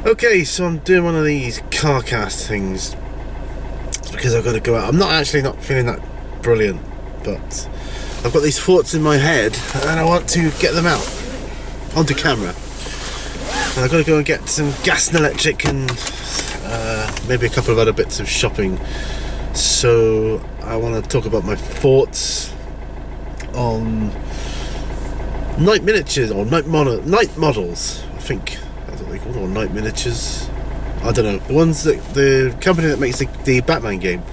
Okay, so I'm doing one of these car cast things because I've got to go out. I'm not feeling that brilliant, but I've got these thoughts in my head and I want to get them out onto camera. And I've got to go and get some gas and electric and maybe a couple of other bits of shopping. So I want to talk about my thoughts on night miniatures or night models, I think. Or night miniatures, I don't know, the ones that the company that makes the Batman game,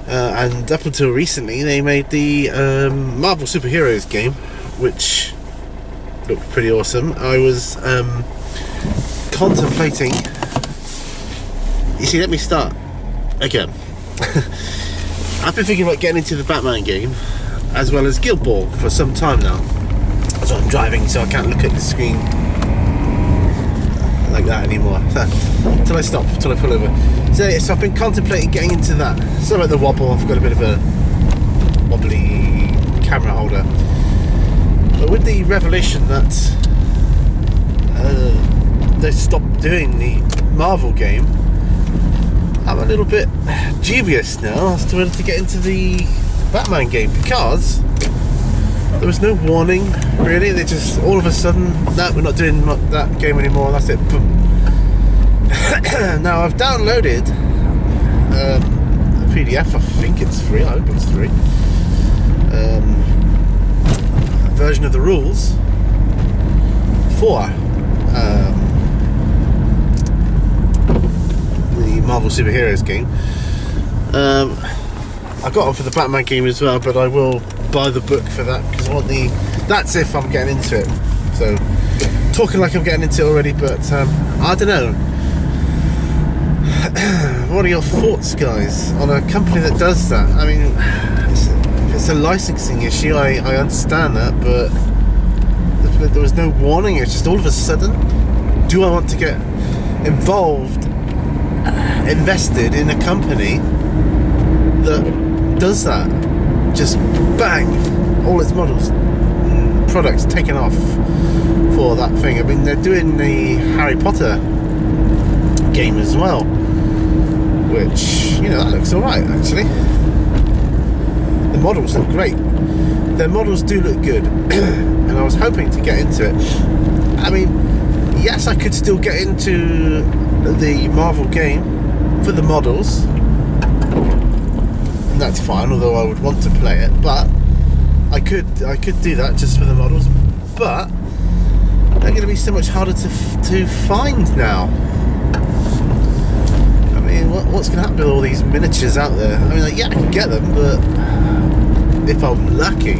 and up until recently they made the Marvel superheroes game, which looked pretty awesome. I was contemplating, you see, let me start again. I've been thinking about getting into the Batman game as well as Guild Ball for some time now. So I'm driving, so I can't look at the screen like that anymore till I stop, till I pull over. So I've been contemplating getting into that. So about the wobble, I've got a bit of a wobbly camera holder, but with the revelation that they stopped doing the Marvel game, I'm a little bit dubious now as to whether to get into the Batman game, because there was no warning, really. They just, all of a sudden, no, we're not doing that game anymore, that's it, boom. Now, I've downloaded a PDF, I think it's free, I hope it's free, a version of the rules for the Marvel superheroes game. I got one for the Batman game as well, but I will buy the book for that because I want that's if I'm getting into it. So talking like I'm getting into it already, but I don't know. What are your thoughts, guys, on a company that does that? I mean, if it's a licensing issue, I understand that, but there was no warning. It's just all of a sudden, do I want to get involved, invested in a company that does that? Just bang, all its models, products taken off for that thing. I mean, they're doing the Harry Potter game as well, which, you know, that looks alright actually. The models look great. Their models do look good, and I was hoping to get into it. I mean, yes, I could still get into the Marvel game for the models, and that's fine, although I would want to play it, but I could do that just for the models, but they're going to be so much harder to find now. I mean, what's going to happen with all these miniatures out there? I mean, like, yeah, I can get them, but if I'm lucky,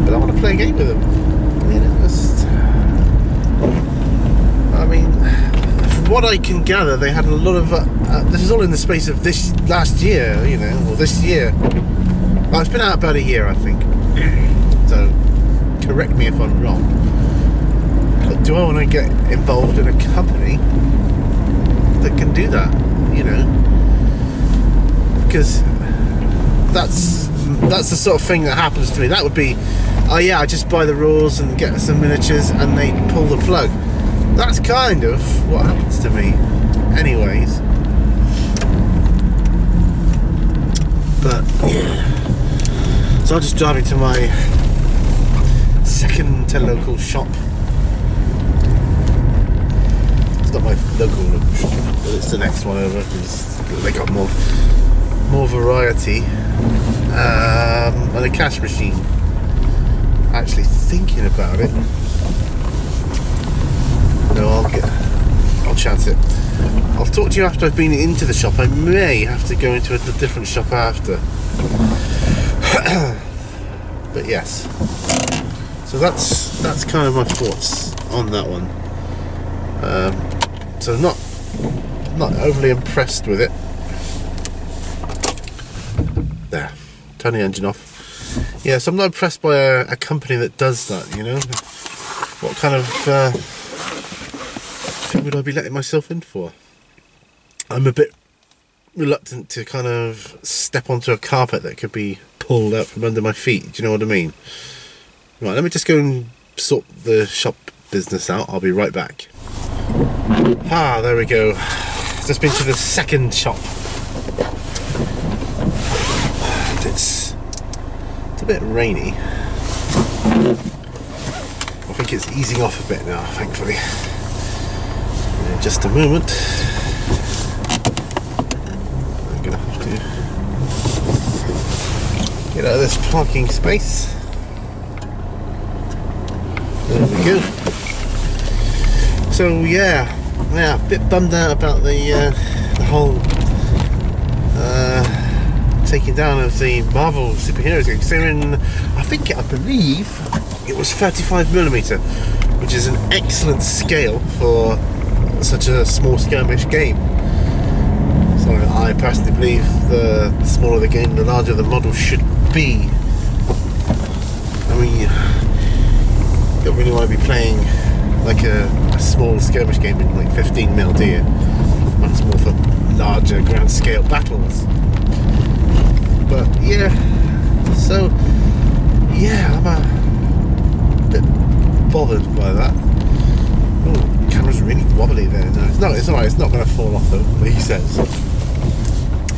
but I want to play a game with them. You know, I mean, from what I can gather, they had a lot of this is all in the space of this last year, you know, or this year. Well, it's been out about a year, I think. So, correct me if I'm wrong. But do I want to get involved in a company that can do that? You know, because that's the sort of thing that happens to me. That would be, oh yeah, I just buy the rules and get some miniatures, and they pull the plug. That's kind of what happens to me, anyways. But yeah. So I'm just driving to my second to local shop. It's not my local shop, but it's the next one over because they got more variety, and a cash machine. Actually thinking about it. No, I'll chance it. I'll talk to you after I've been into the shop. I may have to go into a different shop after. But yes, so that's kind of my thoughts on that one. So not overly impressed with it. There, turn the engine off. Yeah, so I'm not impressed by a company that does that. You know, what kind of thing would I be letting myself in for? I'm a bit reluctant to kind of step onto a carpet that could be pulled out from under my feet. Do you know what I mean? Right, let me just go and sort the shop business out. I'll be right back. Ah, there we go. Just been to the second shop. And it's a bit rainy. I think it's easing off a bit now, thankfully. In just a moment. I'm gonna have to get out of this parking space. There we go. So yeah, a bit bummed out about the whole taking down of the Marvel superheroes game. So I believe it was 35mm, which is an excellent scale for such a small skirmish game. So I personally believe the smaller the game, the larger the model should be. I mean, you don't really want to be playing like a small skirmish game in like 15mm, do you? Much more for larger grand scale battles. But yeah, so yeah, I'm a bit bothered by that. Oh, camera's really wobbly there. No, it's alright, it's not going to fall off though, he says.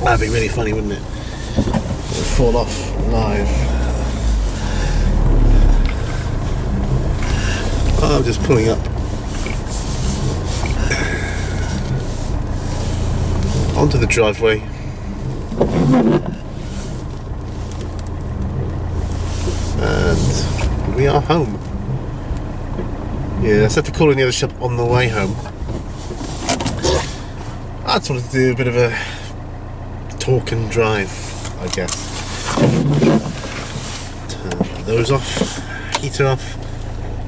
That'd be really funny, wouldn't it? It would fall off live. I'm just pulling up onto the driveway. And we are home. Yeah, I had to call in the other shop on the way home. I just wanted to do a bit of a talk and drive, I guess. Turn those off, heater off,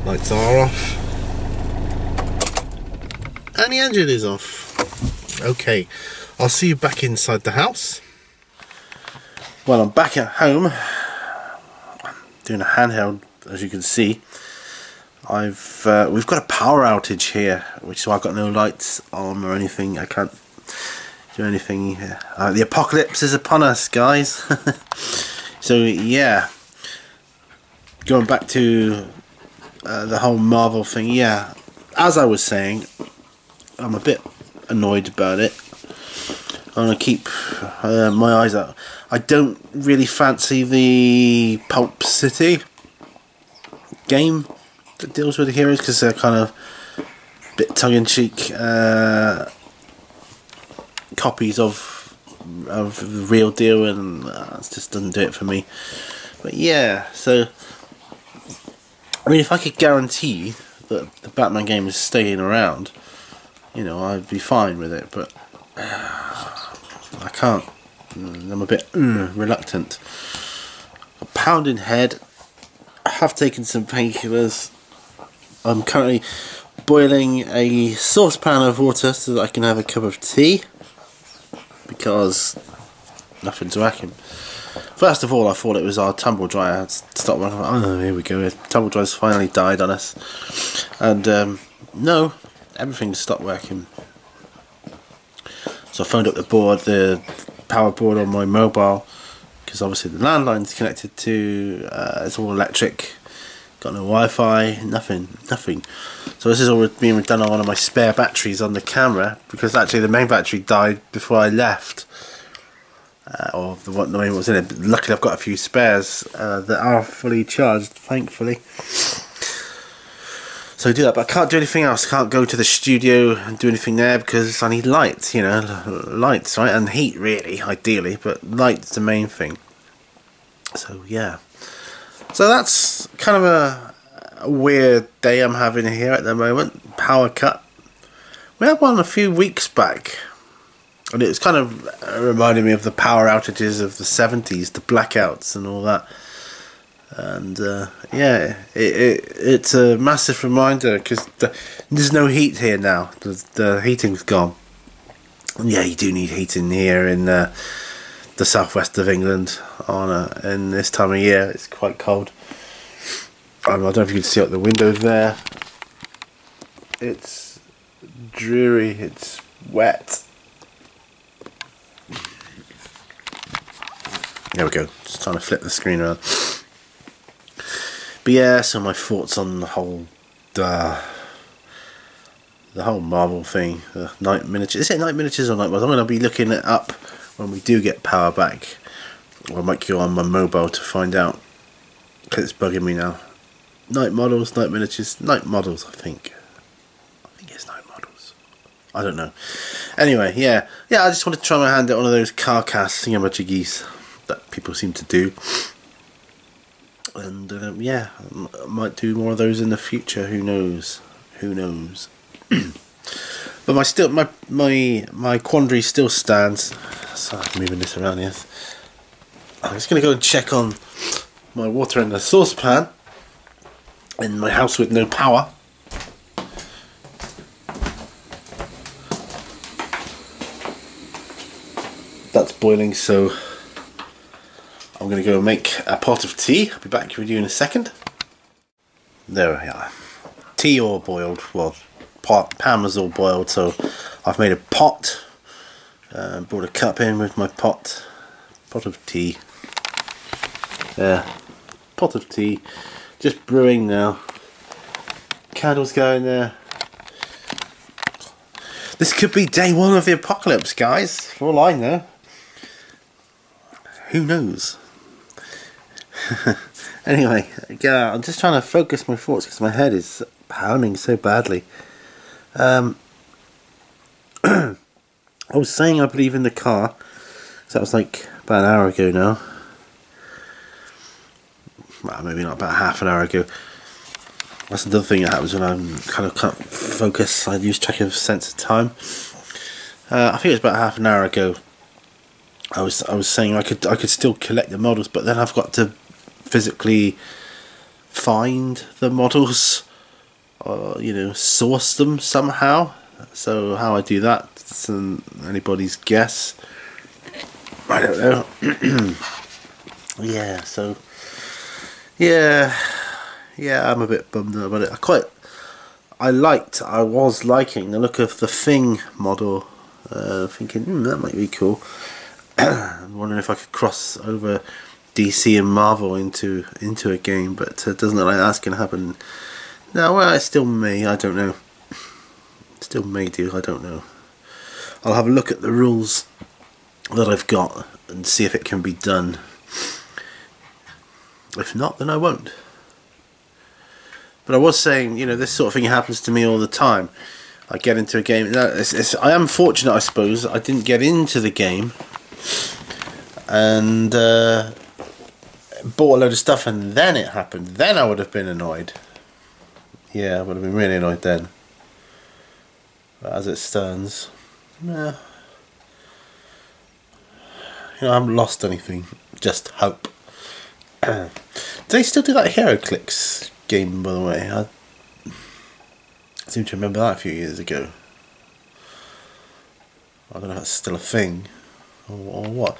lights are off, and the engine is off. Okay, I'll see you back inside the house. Well, I'm back at home. Doing a handheld, as you can see. We've got a power outage here, which is why I've got no lights on or anything. I can't do anything here. The apocalypse is upon us, guys. So yeah, going back to the whole Marvel thing. Yeah, as I was saying, I'm a bit annoyed about it. I'm gonna keep my eyes out. I don't really fancy the Pulp City game that deals with the heroes, because they're kind of a bit tongue-in-cheek copies of the real deal, and it just doesn't do it for me. But yeah, so I mean, if I could guarantee that the Batman game is staying around, you know, I'd be fine with it, but I can't. I'm a bit reluctant. A pounding head. I have taken some painkillers. I'm currently boiling a saucepan of water so that I can have a cup of tea, because nothing's working. First of all, I thought it was our tumble dryer had stopped working. Oh, here we go. Tumble dryer's finally died on us. And no, everything stopped working. So I phoned up the power board on my mobile, because obviously the landline's connected to it's all electric, got no Wi-Fi, nothing. So this is all being done on one of my spare batteries on the camera, because actually the main battery died before I left, or the main was in it. But luckily I've got a few spares that are fully charged, thankfully. So I do that, but I can't do anything else. I can't go to the studio and do anything there, because I need lights, you know, lights, right, and heat, really, ideally, but light's the main thing. So yeah, so that's kind of a weird day I'm having here at the moment. Power cut. We had one a few weeks back, and it was kind of reminding me of the power outages of the 70s, the blackouts and all that. And yeah, it's a massive reminder, because there's no heat here now. The heating's gone. And yeah, you do need heating here in the southwest of England in this time of year. It's quite cold. I don't know if you can see out the window there. It's dreary, it's wet. There we go, just trying to flip the screen around. But yeah, so my thoughts on the whole the whole Marvel thing, the night miniatures. Is it night miniatures or night models? I'm going to be looking it up when we do get power back. Or I might go on my mobile to find out, because it's bugging me now. Night models, night miniatures, night models, I think it's night models. I don't know. Anyway, yeah, I just want to try my hand at one of those car cast thingamajiggies that people seem to do. And yeah, I might do more of those in the future. Who knows? Who knows? But my quandary still stands. So I'm moving this around, yes. I'm just going to go and check on my water in the saucepan in my house with no power. That's boiling, so I'm going to go make a pot of tea. I'll be back with you in a second. There we are. Tea all boiled. Well, pan was all boiled, so I've made a pot. Brought a cup in with my pot of tea. Pot of tea, just brewing now. Candles going there. This could be day one of the apocalypse, guys, for all I know. Who knows? Anyway, yeah, I'm just trying to focus my thoughts because my head is pounding so badly. I was saying, I believe, in the car, so that was like about an hour ago now. Well, maybe not, about half an hour ago. That's another thing that happens when I'm kind of can't focus. I lose track of sense of time. I think it was about half an hour ago. I was saying I could still collect the models, but then I've got to physically find the models, or source them somehow. So how I do that, it's anybody's guess. I don't know. Yeah, I'm a bit bummed out about it. I was liking the look of the Thing model, thinking that might be cool. I'm wondering if I could cross over DC and Marvel into a game, but it doesn't look like that's going to happen. No, well, it still may, I don't know. Still may do, I don't know. I'll have a look at the rules that I've got and see if it can be done. If not, then I won't. But I was saying, this sort of thing happens to me all the time. I get into a game. I am fortunate, I suppose. I didn't get into the game and bought a load of stuff, and then it happened. Then I would have been annoyed. Yeah, I would have been really annoyed then. But as it stands, I haven't lost anything. Just hope. Do they still do that HeroClix game, by the way? I seem to remember that a few years ago. I don't know if that's still a thing or what.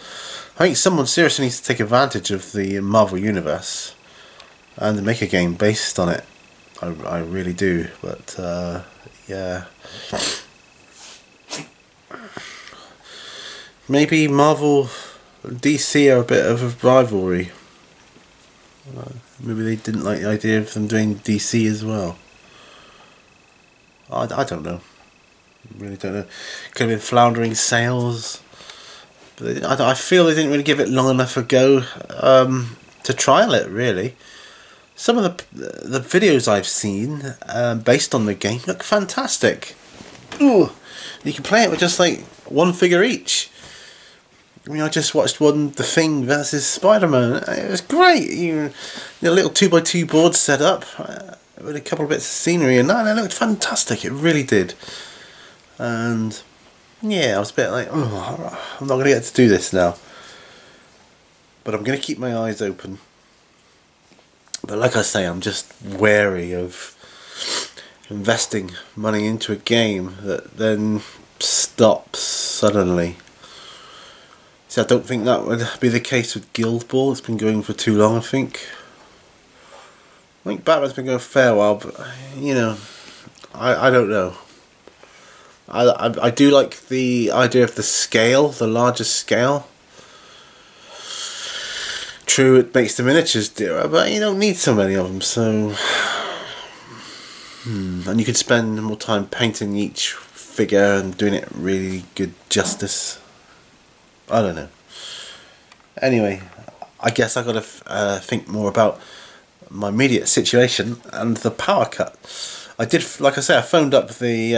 I think someone seriously needs to take advantage of the Marvel Universe and make a game based on it. I really do, but yeah. Maybe Marvel DC are a bit of a rivalry. Maybe they didn't like the idea of them doing DC as well. I don't know. Really don't know. Could have been floundering sales. But I feel they didn't really give it long enough a go to trial it, really. Some of the videos I've seen based on the game look fantastic. Ooh, you can play it with just like one figure each. I mean, I just watched The Thing versus Spider-Man. It was great. A little 2x2 board set up with a couple of bits of scenery, and that looked fantastic. It really did. And yeah, I was a bit like, oh, I'm not going to get to do this now. But I'm going to keep my eyes open. But like I say, I'm just wary of investing money into a game that then stops suddenly. See, I don't think that would be the case with Guild Ball. It's been going for too long, I think. I think Batman's been going a fair while, but I don't know. I do like the idea of the scale, the larger scale. True, it makes the miniatures dearer, but you don't need so many of them, so And you could spend more time painting each figure and doing it really good justice. I don't know. Anyway, I guess I got to think more about my immediate situation and the power cut. I did, like I say, I phoned up the,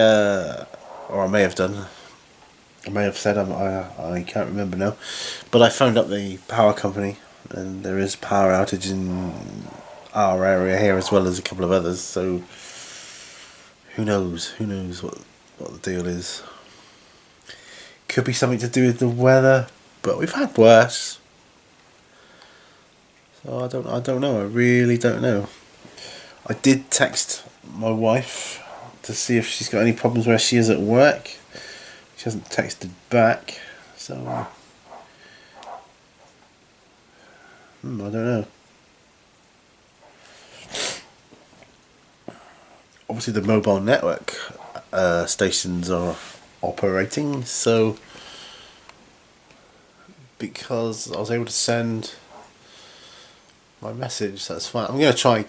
or I may have done. I may have said, I can't remember now, but I phoned up the power company, and there is power outage in our area here as well as a couple of others. So who knows what the deal is. Could be something to do with the weather, but we've had worse. So I don't know. I really don't know. I did text my wife to see if she's got any problems where she is at work. She hasn't texted back, so I don't know. Obviously the mobile network stations are operating, so because I was able to send my message, that's fine. I'm going to try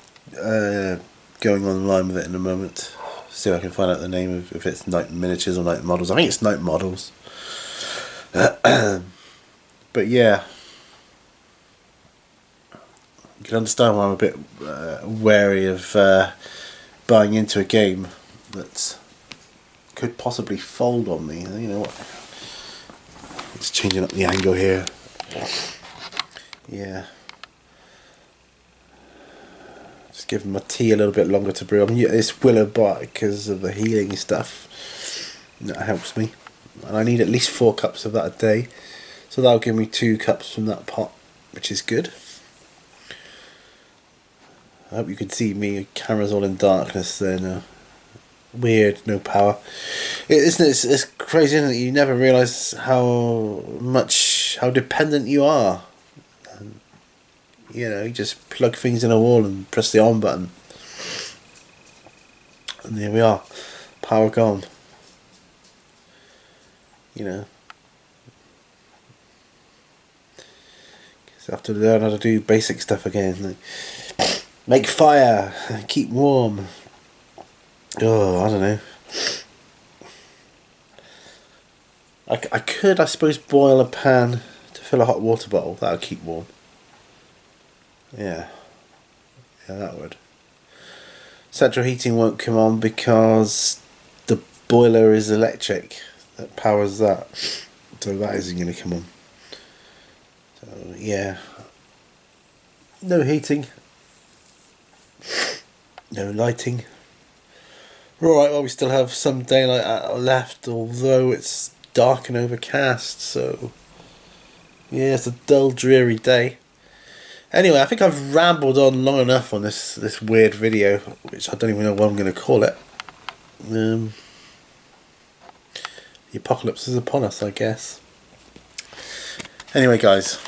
going online with it in a moment, see if I can find out the name of, if it's Night Miniatures or Night Models. I think it's Night Models. But yeah, you can understand why I'm a bit wary of buying into a game that could possibly fold on me. You know what? It's changing up the angle here. Yeah. Just giving my tea a little bit longer to brew. I mean, it's willow bark because of the healing stuff. That helps me. And I need at least 4 cups of that a day. So that'll give me 2 cups from that pot, which is good. I hope you can see me. Camera's all in darkness there now. Weird, no power. It's crazy, isn't it? You never realise how dependent you are. And, you know, you just plug things in a wall and press the on button, and there we are, power gone. You know, so I have to learn how to do basic stuff again, like make fire, keep warm. Oh, I don't know. I could, I suppose, boil a pan to fill a hot water bottle. That would keep warm. Yeah, that would. Central heating won't come on because the boiler is electric that powers that, so that isn't going to come on. So yeah, no heating, no lighting. Right, well, we still have some daylight left, although it's dark and overcast, so yeah, it's a dull, dreary day. Anyway, I think I've rambled on long enough on this weird video, which I don't even know what I'm going to call it. The apocalypse is upon us, I guess. Anyway, guys,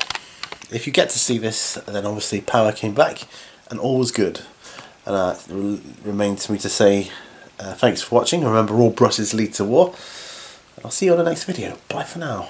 if you get to see this, then obviously power came back and all was good. And it remains for me to say thanks for watching. Remember, all brushes lead to war. I'll see you on the next video. Bye for now.